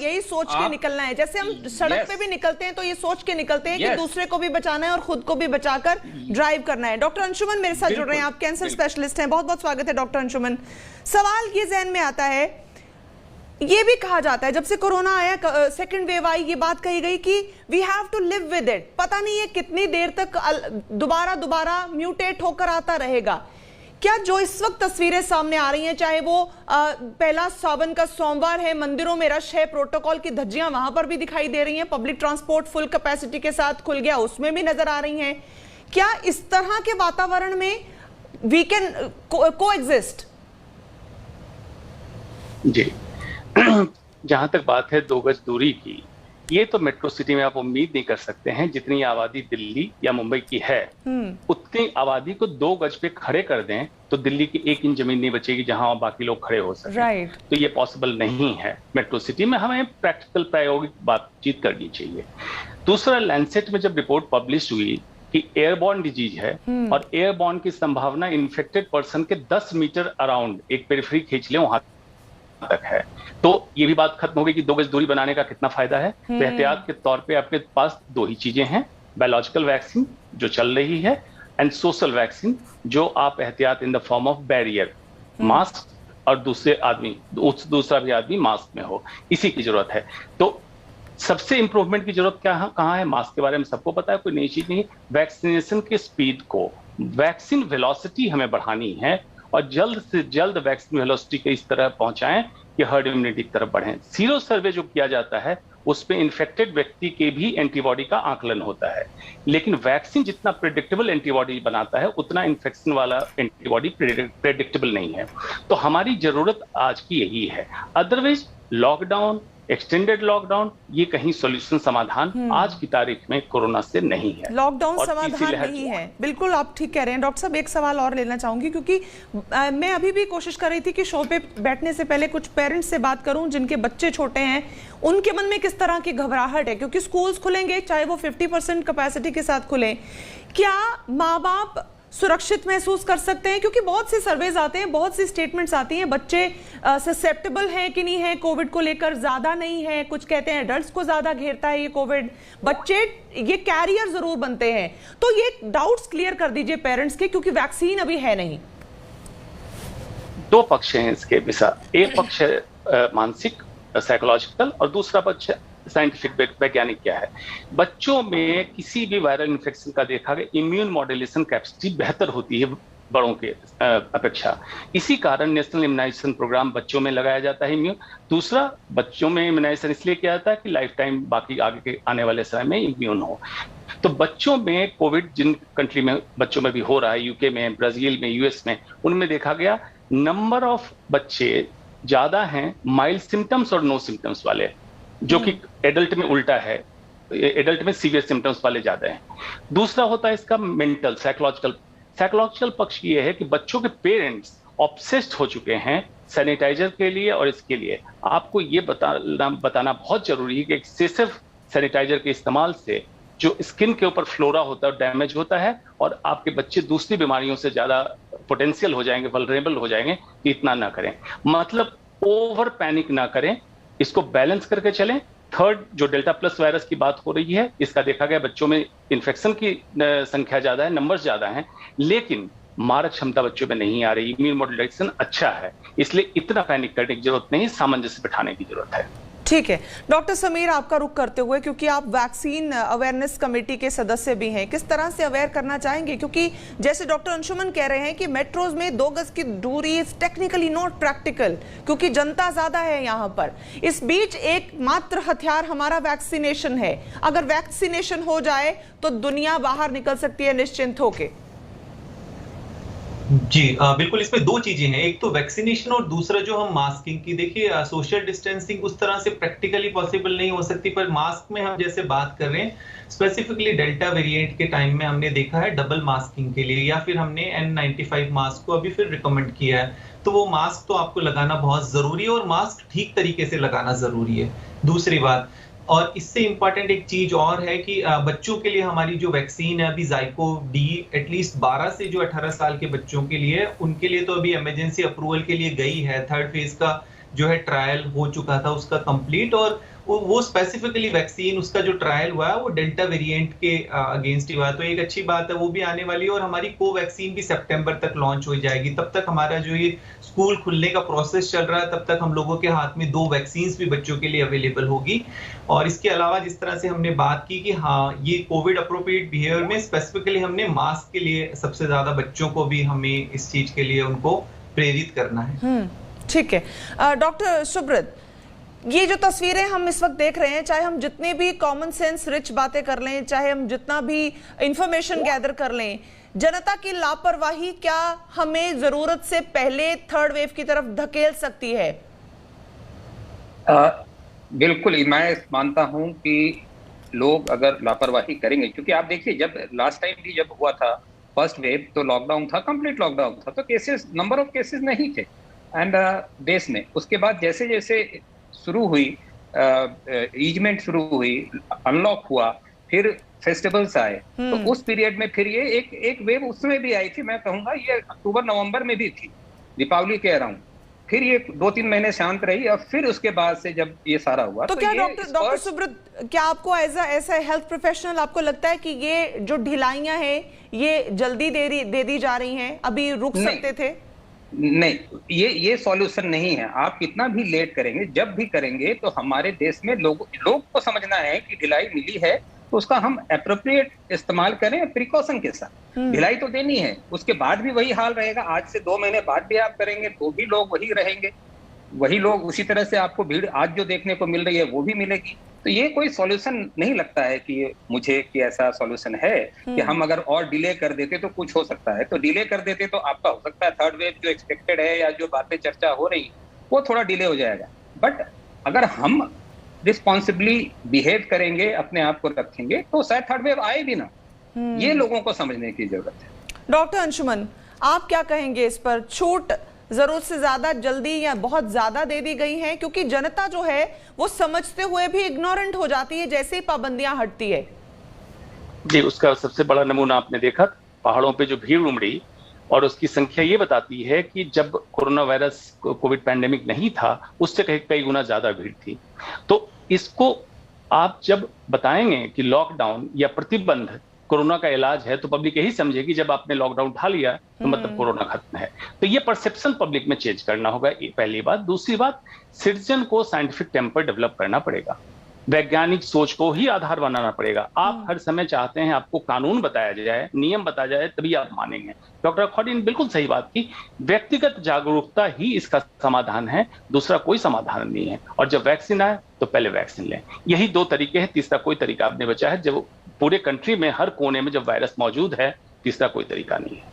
यही सोच के निकलना है। जैसे हम सड़क पे भी निकलते हैं तो ये सोच के निकलते हैं कि दूसरे को भी बचाना है और खुद को भी बचाकर ड्राइव करना है। डॉक्टर अंशुमन मेरे साथ जुड़ रहे हैं, आप कैंसर स्पेशलिस्ट हैं, बहुत बहुत स्वागत है डॉक्टर अंशुमन। सवाल ये ज़हन में आता है, ये भी कहा जाता है जब से कोरोना आया, सेकंड वेव आई, ये बात कही गई कि we have to live with it. पता नहीं है कितनी देर तक दोबारा म्यूटेट होकर आता रहेगा। क्या जो इस वक्त तस्वीरें सामने आ रही हैं, चाहे वो पहला सावन का सोमवार है, मंदिरों में रश है, प्रोटोकॉल की धज्जियां वहां पर भी दिखाई दे रही हैं, पब्लिक ट्रांसपोर्ट फुल कैपेसिटी के साथ खुल गया, उसमें भी नजर आ रही हैं, क्या इस तरह के वातावरण में वी कैन कोएग्जिस्ट? जी जहां तक बात है 2 गज दूरी की, ये तो मेट्रो सिटी में आप उम्मीद नहीं कर सकते हैं। जितनी आबादी दिल्ली या मुंबई की है, उतनी आबादी को 2 गज पे खड़े कर दें तो दिल्ली की 1 इंच जमीन नहीं बचेगी जहां बाकी लोग खड़े हो सके। तो ये पॉसिबल नहीं है मेट्रो सिटी में। हमें प्रैक्टिकल प्रायोगिक बातचीत करनी चाहिए। दूसरा, लैंसेट में जब रिपोर्ट पब्लिश हुई कि एयरबॉर्न डिजीज है और एयरबॉर्न की संभावना इन्फेक्टेड पर्सन के 10 मीटर अराउंड एक पेरिफेरी खींच ले वहां तक है, तो ये भी बात खत्म हो गई कि 2 गज दूरी बनाने का कितना फायदा है। तो एहतियात के तौर पे आपके पास 2 ही चीजें हैं, बायोलॉजिकल वैक्सीन जो चल रही है एंड सोशल वैक्सीन जो आप एहतियात in the form of barrier, mask और दूसरा भी आदमी मास्क में हो, इसी की जरूरत है। तो सबसे इंप्रूवमेंट की जरूरत कहाँ है? मास्क के बारे में सबको पता है, कोई नई चीज नहीं। वैक्सीनेशन के स्पीड को, वैक्सीन वेलोसिटी हमें बढ़ानी है और जल्द से जल्द वैक्सीन वेलोसिटी को इस तरह पहुंचाएं कि हर्ड इम्यूनिटी की तरफ बढ़ें। सीरो सर्वे जो किया जाता है उसमें इन्फेक्टेड व्यक्ति के भी एंटीबॉडी का आकलन होता है, लेकिन वैक्सीन जितना प्रेडिक्टेबल एंटीबॉडी बनाता है उतना इन्फेक्शन वाला एंटीबॉडी प्रेडिक्टेबल नहीं है। तो हमारी जरूरत आज की यही है। अदरवाइज लॉकडाउन, एक्सटेंडेड लॉकडाउन, ये कहीं सॉल्यूशन समाधान आज की तारीख में कोरोना से नहीं है। लॉकडाउन समाधान नहीं है, बिल्कुल आप ठीक कह रहे हैं। डॉक्टर साहब एक सवाल और लेना चाहूंगी, क्योंकि मैं अभी भी कोशिश कर रही थी कि शो पे बैठने से पहले कुछ पेरेंट्स से बात करूं जिनके बच्चे छोटे हैं, उनके मन में किस तरह की घबराहट है, क्योंकि स्कूल्स खुलेंगे चाहे वो 50% कैपेसिटी के साथ खुले, क्या माँ बाप सुरक्षित महसूस कर सकते हैं? क्योंकि बहुत से सर्वेज आते हैं, बहुत सी स्टेटमेंट्स आती हैं, बच्चे ससेप्टेबल हैं कि नहीं है कोविड को लेकर, ज्यादा नहीं है, कुछ कहते हैं एडल्ट्स को ज्यादा घेरता है ये कोविड, बच्चे ये कैरियर जरूर बनते हैं। तो ये डाउट्स क्लियर कर दीजिए पेरेंट्स के, क्योंकि वैक्सीन अभी है नहीं। 2 पक्ष हैं इसके विषय, एक पक्ष है मानसिक साइकोलॉजिकल और दूसरा पक्ष साइंटिफिक वैज्ञानिक क्या है। बच्चों में किसी भी वायरल इन्फेक्शन का देखा गया इम्यून मॉड्यूलेशन कैपेसिटी बेहतर होती है बड़ों के अपेक्षा। इसी कारण नेशनल इम्यूनाइजेशन प्रोग्राम बच्चों में लगाया जाता है इम्यून। दूसरा, बच्चों में इम्यूनाइजेशन इसलिए किया जाता है कि लाइफ टाइम बाकी आगे के आने वाले समय में इम्यून हो। तो बच्चों में कोविड जिन कंट्री में बच्चों में भी हो रहा है, यूके में, ब्राजील में, यूएस में, उनमें देखा गया नंबर ऑफ बच्चे ज्यादा हैं माइल्ड सिम्टम्स और नो सिम्टम्स वाले, जो कि एडल्ट में उल्टा है, एडल्ट में सीवियर सिम्टम्स वाले ज्यादा हैं। दूसरा होता है इसका मेंटल साइकोलॉजिकल पक्ष ये है कि बच्चों के पेरेंट्स ऑब्सेस्ड हो चुके हैं सैनिटाइजर के लिए और इसके लिए। आपको ये बताना बहुत जरूरी है कि एक्सेसिव सैनिटाइजर के इस्तेमाल से जो स्किन के ऊपर फ्लोरा होता है डैमेज होता है और आपके बच्चे दूसरी बीमारियों से ज्यादा पोटेंशियल हो जाएंगे, वल्नरेबल हो जाएंगे। इतना ना करें, मतलब ओवर पैनिक ना करें, इसको बैलेंस करके चलें। थर्ड, जो डेल्टा प्लस वायरस की बात हो रही है, इसका देखा गया बच्चों में इन्फेक्शन की संख्या ज्यादा है, नंबर्स ज्यादा हैं, लेकिन मारक क्षमता बच्चों में नहीं आ रही। इम्यून मॉड्यूलेशन अच्छा है, इसलिए इतना पैनिक करने की जरूरत नहीं, सामंजस्य बिठाने की जरूरत है। ठीक है डॉक्टर समीर, आपका रुख करते हुए, क्योंकि आप वैक्सीन अवेयरनेस कमेटी के सदस्य भी हैं, किस तरह से अवेयर करना चाहेंगे? क्योंकि जैसे डॉक्टर अंशुमन कह रहे हैं कि मेट्रोज में 2 गज की दूरी इज टेक्निकली नॉट प्रैक्टिकल, क्योंकि जनता ज्यादा है यहाँ पर। इस बीच एकमात्र हथियार हमारा वैक्सीनेशन है। अगर वैक्सीनेशन हो जाए तो दुनिया बाहर निकल सकती है निश्चिंत होके। जी बिल्कुल, इसमें 2 चीजें हैं, एक तो वैक्सीनेशन और दूसरा जो हम मास्किंग की। देखिए सोशल डिस्टेंसिंग उस तरह से प्रैक्टिकली पॉसिबल नहीं हो सकती, पर मास्क में हम जैसे बात कर रहे हैं स्पेसिफिकली डेल्टा वेरिएंट के टाइम में हमने देखा है डबल मास्किंग के लिए, या फिर हमने N95 मास्क को अभी फिर रिकमेंड किया है। तो वो मास्क तो आपको लगाना बहुत जरूरी है और मास्क ठीक तरीके से लगाना जरूरी है। दूसरी बात, और इससे इंपॉर्टेंट एक चीज और है कि बच्चों के लिए हमारी जो वैक्सीन है अभी ज़ाइको डी, एटलीस्ट 12 से जो 18 साल के बच्चों के लिए, उनके लिए तो अभी इमरजेंसी अप्रूवल के लिए गई है। 3rd फेज का जो है ट्रायल हो चुका था उसका कंप्लीट, और वो स्पेसिफिकली वैक्सीन, उसका जो ट्रायल हुआ है वो डेल्टा वेरिएंट के अगेंस्ट ही हुआ है, तो एक अच्छी बात है, वो भी आने वाली है। और हमारी कोवैक्सीन भी सितंबर तक लॉन्च हो जाएगी। तब तक हमारा जो ये स्कूल खुलने का प्रोसेस चल रहा है, तब तक हम लोगों के हाथ में 2 वैक्सीन भी बच्चों के लिए अवेलेबल होगी। और इसके अलावा जिस तरह से हमने बात की कि हाँ, ये कोविड अप्रोप्रिएट बिहेवियर में स्पेसिफिकली हमने मास्क के लिए सबसे ज्यादा बच्चों को भी हमें इस चीज के लिए उनको प्रेरित करना है। ठीक है। डॉक्टर सुब्रत, ये जो तस्वीरें हम इस वक्त देख रहे हैं, चाहे हम जितने भी कॉमन सेंस रिच बातें कर लें, चाहे हम जितना भी इंफॉर्मेशन गैदर कर लें, जनता की लापरवाही क्या हमें जरूरत से पहले थर्ड वेव की तरफ धकेल सकती है? बिल्कुल, मैं मानता हूं कि लोग अगर लापरवाही करेंगे, क्योंकि आप देखिए जब लास्ट टाइम भी जब हुआ था फर्स्ट वेव तो लॉकडाउन था, कंप्लीट लॉकडाउन था, तो केसेस, नंबर ऑफ केसेस नहीं थे एंड देश में। उसके बाद जैसे जैसे शुरू हुई ईजमेंट शुरू हुई, अनलॉक हुआ, फिर फेस्टिवल्स आए, तो उस पीरियड में फिर ये एक वेव उसमें भी आई थी। मैं कहूंगा ये अक्टूबर नवंबर में भी थी, दीपावली के अराउंड। फिर ये 2-3 महीने शांत रही और फिर उसके बाद से जब ये सारा हुआ तो क्या डॉक्टर सुब्रत, क्या आपको ऐसा हेल्थ प्रोफेशनल आपको लगता है कि ये जो ढिलाइयां हैं ये जल्दी दे दी जा रही हैं, अभी रुक सकते थे? नहीं, ये सॉल्यूशन नहीं है। आप कितना भी लेट करेंगे, जब भी करेंगे, तो हमारे देश में लोग को समझना है कि ढिलाई मिली है तो उसका हम एप्रोप्रिएट इस्तेमाल करें, प्रिकॉशन के साथ। ढिलाई तो देनी है, उसके बाद भी वही हाल रहेगा। आज से 2 महीने बाद भी आप करेंगे तो भी लोग वही रहेंगे, वही लोग उसी तरह से आपको भीड़ आज जो देखने को मिल रही है वो भी मिलेगी। तो ये कोई सॉल्यूशन नहीं लगता है कि मुझे कि ऐसा सॉल्यूशन है कि हम अगर और डिले कर देते तो कुछ हो सकता है। तो डिले कर देते तो आपका हो सकता है थर्ड वेव जो एक्सपेक्टेड है या जो बातें चर्चा हो रही वो थोड़ा डिले हो जाएगा। बट अगर हम रिस्पॉन्सिबली बिहेव करेंगे, अपने आप को रखेंगे, तो शायद थर्ड वेव आए भी ना। ये लोगों को समझने की जरूरत है। डॉक्टर अंशुमन, आप क्या कहेंगे इस पर? छूट जरूरत से ज्यादा जल्दी या बहुत ज्यादा दे दी गई है, क्योंकि जनता जो है वो समझते हुए भी इग्नोरेंट हो जाती है जैसे ही पाबंदियां हटती है। जी, उसका सबसे बड़ा नमूना आपने देखा, पहाड़ों पे जो भीड़ उमड़ी, और उसकी संख्या ये बताती है कि जब कोरोना वायरस कोविड पैंडेमिक नहीं था उससे कई गुना ज्यादा भीड़ थी। तो इसको आप जब बताएंगे कि लॉकडाउन या प्रतिबंध कोरोना का इलाज है, तो पब्लिक यही समझेगी जब आपने लॉकडाउन उठा लिया तो मतलब कोरोना खत्म है। तो ये परसेप्शन पब्लिक में चेंज करना होगा, पहली बात। दूसरी बात, सिटीजन को साइंटिफिक टेम्पर डेवलप करना पड़ेगा, वैज्ञानिक सोच को ही आधार बनाना पड़ेगा। आप हर समय चाहते हैं आपको कानून बताया जाए, नियम बताया जाए, तभी आप मानेंगे। डॉक्टर अखौरी ने बिल्कुल सही बात की, व्यक्तिगत जागरूकता ही इसका समाधान है, दूसरा कोई समाधान नहीं है। और जब वैक्सीन आए तो पहले वैक्सीन लें, यही 2 तरीके हैं, तीसरा कोई तरीका आपने बचा है। जब पूरे कंट्री में हर कोने में जब वायरस मौजूद है, तीसरा कोई तरीका नहीं है।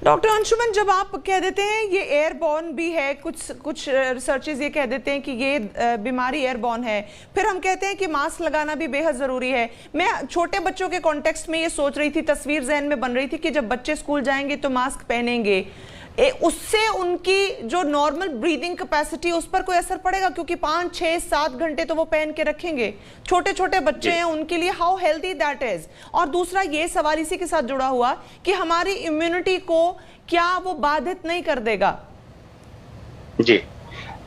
डॉक्टर अंशुमन, जब आप कह देते हैं ये एयरबॉर्न भी है, कुछ रिसर्चेस ये कह देते हैं कि ये बीमारी एयरबॉर्न है, फिर हम कहते हैं कि मास्क लगाना भी बेहद जरूरी है। मैं छोटे बच्चों के कॉन्टेक्स्ट में ये सोच रही थी, तस्वीर जहन में बन रही थी कि जब बच्चे स्कूल जाएंगे तो मास्क पहनेंगे, उससे उनकी जो नॉर्मल ब्रीदिंग कैपेसिटी उस पर कोई असर पड़ेगा? क्योंकि 5, 6, 7 घंटे तो वो पहन के रखेंगे, छोटे छोटे बच्चे हैं, उनके लिए हाउ हेल्दी दैट इज। और दूसरा ये सवाल इसी के साथ जुड़ा हुआ कि हमारी इम्यूनिटी को क्या वो बाधित नहीं कर देगा? जी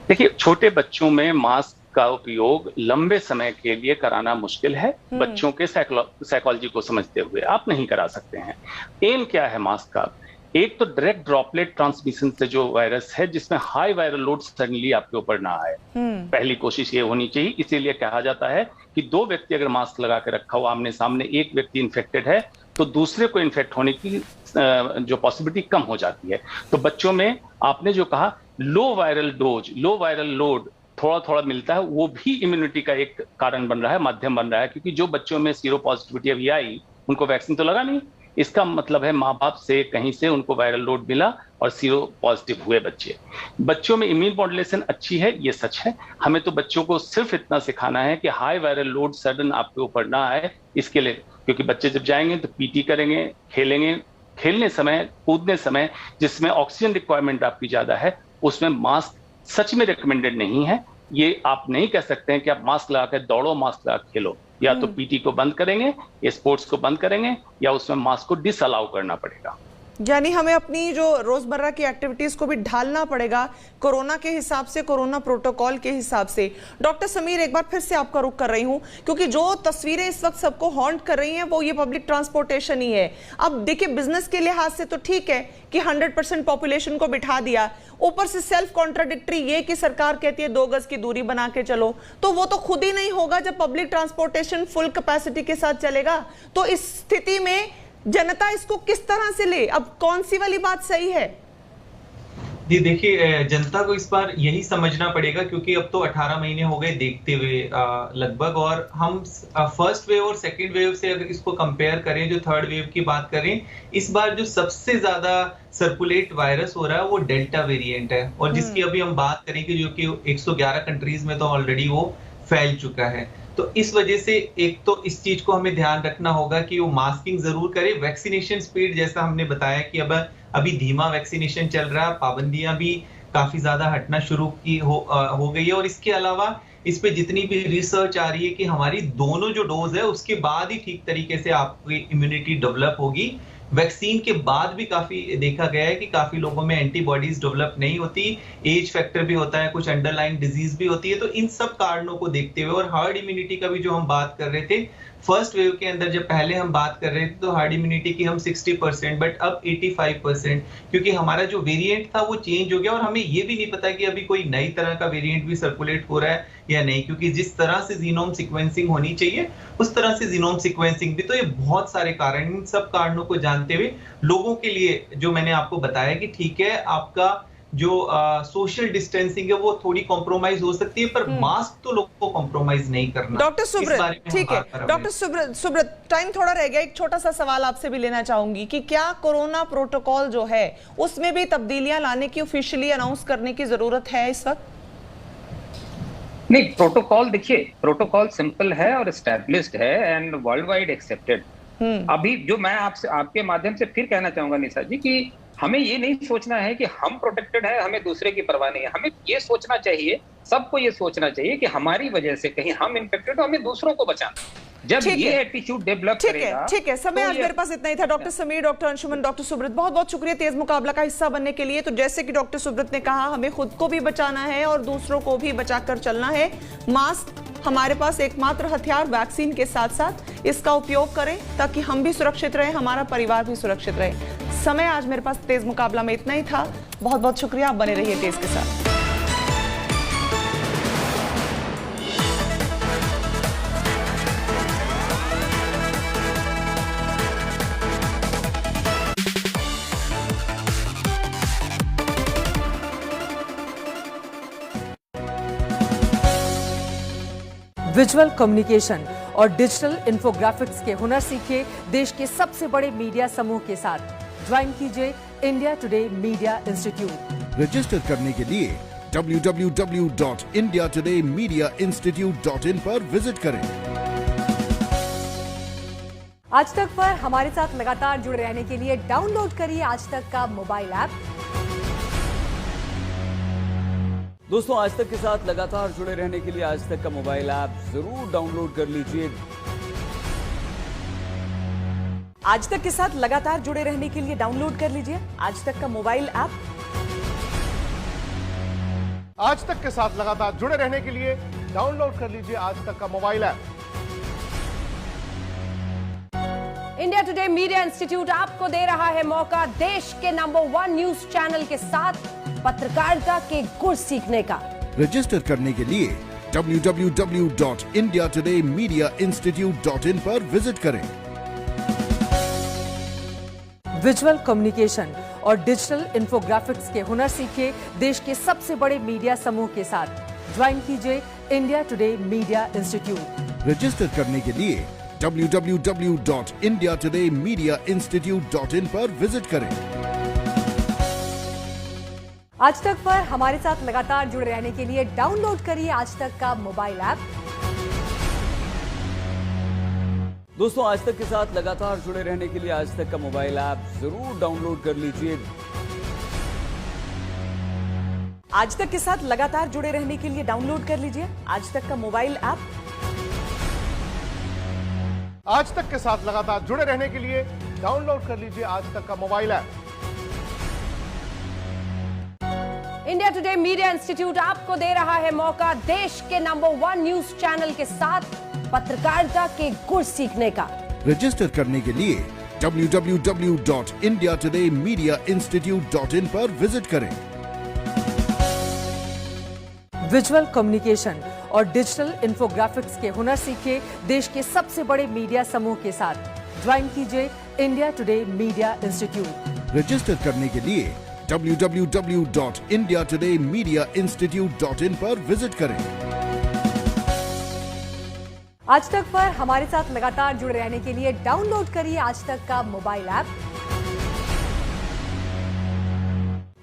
देखिए, छोटे बच्चों में मास्क का उपयोग लंबे समय के लिए कराना मुश्किल है। बच्चों के साइकोलॉजी को समझते हुए आप नहीं करा सकते हैं। एम क्या है मास्क का? एक तो डायरेक्ट ड्रॉपलेट ट्रांसमिशन से जो वायरस है, जिसमें हाई वायरल लोड सडनली आपके ऊपर ना आए, पहली कोशिश ये होनी चाहिए। इसीलिए कहा जाता है कि 2 व्यक्ति अगर मास्क लगा के रखा हो आमने सामने, एक व्यक्ति इन्फेक्टेड है तो दूसरे को इन्फेक्ट होने की जो पॉसिबिलिटी कम हो जाती है। तो बच्चों में आपने जो कहा लो वायरल डोज, लो वायरल लोड थोड़ा थोड़ा मिलता है, वो भी इम्यूनिटी का एक कारण बन रहा है, माध्यम बन रहा है। क्योंकि जो बच्चों में सीरो पॉजिटिविटी अभी आई, उनको वैक्सीन तो लगा नहीं, इसका मतलब है माँ बाप से कहीं से उनको वायरल लोड मिला और सीरो पॉजिटिव हुए बच्चे। बच्चों में इम्यून मॉड्यूलेशन अच्छी है, ये सच है। हमें तो बच्चों को सिर्फ इतना सिखाना है कि हाई वायरल लोड सडन आपके ऊपर ना आए, इसके लिए। क्योंकि बच्चे जब जाएंगे तो पीटी करेंगे, खेलेंगे, खेलने समय, कूदने समय जिसमें ऑक्सीजन रिक्वायरमेंट आपकी ज्यादा है, उसमें मास्क सच में रिकमेंडेड नहीं है। ये आप नहीं कह सकते हैं कि आप मास्क लगा कर दौड़ो, मास्क लगा खेलो। या तो पीटी को बंद करेंगे, स्पोर्ट्स को बंद करेंगे, या उसमें मास्क को डिसअलाउ करना पड़ेगा। यानी हमें अपनी जो रोजमर्रा की एक्टिविटीज को भी ढालना पड़ेगा कोरोना के हिसाब से, कोरोना प्रोटोकॉल के हिसाब से। डॉक्टर समीर, एक बार फिर से आपका रुख कर रही हूं, क्योंकि जो तस्वीरें इस वक्त सबको हॉन्ट कर रही हैं वो ये पब्लिक ट्रांसपोर्टेशन ही है। अब देखिए, बिजनेस के लिहाज से तो ठीक है कि 100% पॉपुलेशन को बिठा दिया, ऊपर से सेल्फ कॉन्ट्राडिक्टरी ये कि सरकार कहती है 2 गज की दूरी बना के चलो, तो वो तो खुद ही नहीं होगा जब पब्लिक ट्रांसपोर्टेशन फुल कैपेसिटी के साथ चलेगा। तो इस स्थिति में जनता इसको किस तरह से ले? अब कौन सी वाली बात सही है? जी देखिए, जनता को इस बार यही समझना पड़ेगा, क्योंकि अब तो 18 महीने हो गए देखते हुए लगभग, और हम फर्स्ट वेव और सेकंड वेव से अगर इसको कंपेयर करें, जो थर्ड वेव की बात करें, इस बार जो सबसे ज्यादा सर्कुलेट वायरस हो रहा है वो डेल्टा वेरिएंट है, और जिसकी अभी हम बात करें कि जो कि 111 कंट्रीज में तो ऑलरेडी वो फैल चुका है। तो इस वजह से एक तो इस चीज को हमें ध्यान रखना होगा कि वो मास्किंग जरूर करे। वैक्सीनेशन स्पीड, जैसा हमने बताया कि अब अभी धीमा वैक्सीनेशन चल रहा है, पाबंदियां भी काफी ज्यादा हटना शुरू की हो गई है, और इसके अलावा इस पे जितनी भी रिसर्च आ रही है कि हमारी दोनों जो डोज है उसके बाद ही ठीक तरीके से आपकी इम्यूनिटी डेवलप होगी। वैक्सीन के बाद भी काफी देखा गया है कि काफी लोगों में एंटीबॉडीज डेवलप नहीं होती, एज फैक्टर भी होता है, कुछ अंडरलाइन डिजीज भी होती है। तो इन सब कारणों को देखते हुए, और हार्ड इम्यूनिटी का भी जो हम बात कर रहे थे फर्स्ट वेव के अंदर, जब पहले हम बात कर रहे थे तो हार्ड इम्यूनिटी की हम 60%, बट अब 85%, क्योंकि हमारा जो वेरिएंट था वो चेंज हो गया, और हमें ये भी नहीं पता कि अभी कोई नई तरह का वेरिएंट भी सर्कुलेट हो रहा है या नहीं, क्योंकि जिस तरह से जीनोम सीक्वेंसिंग होनी चाहिए उस तरह से जीनोम सीक्वेंसिंग भी। तो ये बहुत सारे कारण, इन सब कारणों को जानते हुए लोगों के लिए जो मैंने आपको बताया कि ठीक है, आपका जो सोशल डिस्टेंसिंग है वो थोड़ी कॉम्प्रोमाइज हो सकती है, पर मास्क तो लोगों को कॉम्प्रोमाइज नहीं करना। डॉक्टर सुब्रत, ठीक है डॉक्टर सुब्रत, टाइम थोड़ा रह गया, एक छोटा सा सवाल आपसे भी लेना चाहूंगी कि क्या कोरोना प्रोटोकॉल जो है उसमें भी तब्दीलियां लाने की, ऑफिशियली अनाउंस करने की जरूरत है इस वक्त? नहीं, प्रोटोकॉल देखिए, प्रोटोकॉल सिंपल है और एस्टैब्लिश्ड है एंड वर्ल्ड वाइड एक्सेप्टेड। अभी जो मैं आपसे, आपके माध्यम से फिर कहना चाहूंगा निशा जी, कि हमें ये नहीं सोचना है कि हम प्रोटेक्टेड है, हमें दूसरे की परवाह नहीं है। हमें ये सोचना चाहिए, सबको ये सोचना चाहिए कि हमारी वजह से कहीं हम इन्फेक्टेड हो, हमें दूसरों को बचाना। जब ये एटीट्यूड डेवलप करेगा, ठीक है। समय आज मेरे पास इतना ही था। Doctor Sameer, doctor Anshuman, doctor Subrata, बहुत बहुत शुक्रिया तेज मुकाबला का हिस्सा बनने के लिए। तो जैसे कि डॉक्टर सुब्रत ने कहा, हमें खुद को भी बचाना है और दूसरों को भी बचाकर चलना है। मास्क हमारे पास एकमात्र हथियार, वैक्सीन के साथ साथ इसका उपयोग करें ताकि हम भी सुरक्षित रहें, हमारा परिवार भी सुरक्षित रहे। समय आज मेरे पास तेज मुकाबला में इतना ही था। बहुत बहुत शुक्रिया, आप बने रहिए तेज के साथ। विजुअल कम्युनिकेशन और डिजिटल इन्फोग्राफिक्स के हुनर सीखिए देश के सबसे बड़े मीडिया समूह के साथ। ज्वाइन कीजिए India today media institute. Register करने के लिए www.indiatodayMediaInstitute.in पर विजिट करें। आज तक पर हमारे साथ लगातार जुड़े रहने के लिए डाउनलोड करिए आज तक का मोबाइल ऐप। दोस्तों, आज तक के साथ लगातार जुड़े रहने के लिए आज तक का मोबाइल ऐप जरूर डाउनलोड कर लीजिए। आज तक के साथ लगातार जुड़े रहने के लिए डाउनलोड कर लीजिए आज तक का मोबाइल ऐप। आज तक के साथ लगातार जुड़े रहने के लिए डाउनलोड कर लीजिए आज तक का mobile app. India today media institute आपको दे रहा है मौका देश के नंबर 1 न्यूज चैनल के साथ पत्रकारिता के गुर सीखने का। रजिस्टर करने के लिए www.indiatodayMediaInstitute.in पर विजिट करें। विजुअल कम्युनिकेशन और डिजिटल इन्फोग्राफिक्स के हुनर सीखिए देश के सबसे बड़े मीडिया समूह के साथ। ज्वाइन कीजिए India today media institute. Register करने के लिए www.indiatodayMediaInstitute.in पर विजिट करें। आज तक पर हमारे साथ लगातार जुड़े रहने के लिए डाउनलोड करिए आज तक का मोबाइल ऐप। दोस्तों, आज तक के साथ लगातार जुड़े रहने के लिए आज तक का मोबाइल ऐप जरूर डाउनलोड कर लीजिए। आज तक के साथ लगातार जुड़े रहने के लिए डाउनलोड कर लीजिए आज तक का मोबाइल ऐप। आज तक के साथ लगातार जुड़े रहने के लिए डाउनलोड कर लीजिए आज तक का mobile app. India today media institute आपको दे रहा है मौका देश के नंबर 1 न्यूज चैनल के साथ पत्रकारिता के गुर सीखने का। रजिस्टर करने के लिए www.indiatodayMediaInstitute.in पर विजिट करें। विजुअल कम्युनिकेशन और डिजिटल इन्फोग्राफिक्स के हुनर सीखे देश के सबसे बड़े मीडिया समूह के साथ ज्वाइन कीजिए India today media institute. Register करने के लिए www.indiatodayMediaInstitute.in पर विजिट करें। आज तक पर हमारे साथ लगातार जुड़े रहने के लिए डाउनलोड करिए आज तक का मोबाइल ऐप।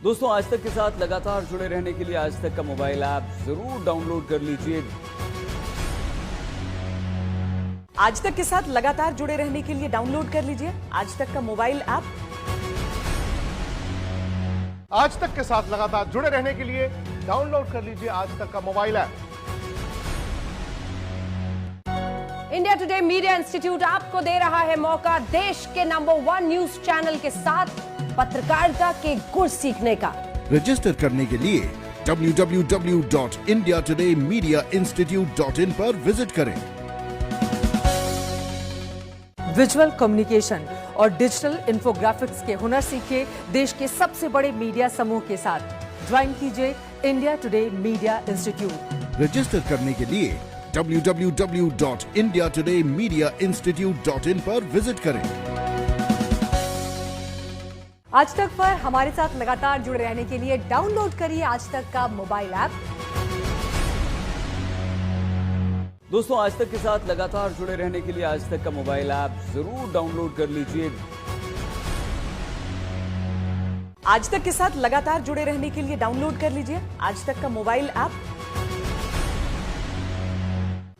दोस्तों, आज तक के साथ लगातार जुड़े रहने के लिए आज तक का मोबाइल ऐप जरूर डाउनलोड कर लीजिए। आज तक के साथ लगातार जुड़े रहने के लिए डाउनलोड कर लीजिए आज तक का मोबाइल ऐप। आज तक के साथ लगातार जुड़े रहने के लिए डाउनलोड कर लीजिए आज तक का mobile app. India today media institute आपको दे रहा है मौका देश के नंबर 1 न्यूज चैनल के साथ पत्रकारिता के गुर सीखने का। रजिस्टर करने के लिए www.indiatodayMediaInstitute.in पर विजिट करें। विजुअल कम्युनिकेशन और डिजिटल इन्फोग्राफिक्स के हुनर सीखे देश के सबसे बड़े मीडिया समूह के साथ ज्वाइन कीजिए India today media institute. Register करने के लिए www.indiatodayMediaInstitute.in पर विजिट करें। आज तक पर हमारे साथ लगातार जुड़े रहने के लिए डाउनलोड करिए आज तक का मोबाइल ऐप। दोस्तों, आज तक के साथ लगातार जुड़े रहने के लिए आज तक का मोबाइल ऐप जरूर डाउनलोड कर लीजिए। आज तक के साथ लगातार जुड़े रहने के लिए डाउनलोड कर लीजिए आज तक का मोबाइल ऐप।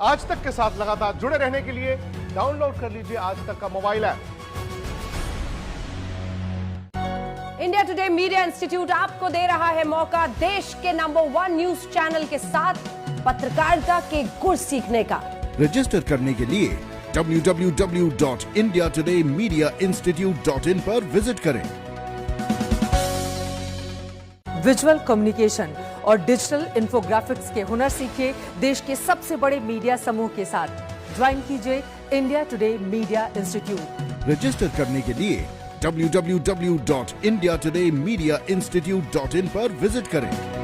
आज तक के साथ लगातार जुड़े रहने के लिए डाउनलोड कर लीजिए आज तक का mobile app. India today media institute आपको दे रहा है मौका देश के नंबर 1 न्यूज चैनल के साथ पत्रकारिता के गुर सीखने का। रजिस्टर करने के लिए www.indiatodayMediaInstitute.in पर विजिट करें। विजुअल कम्युनिकेशन और डिजिटल इन्फोग्राफिक्स के हुनर सीखे देश के सबसे बड़े मीडिया समूह के साथ ज्वाइन कीजिए India today media institute. Register करने के लिए www.indiatodayMediaInstitute.in पर विजिट करें।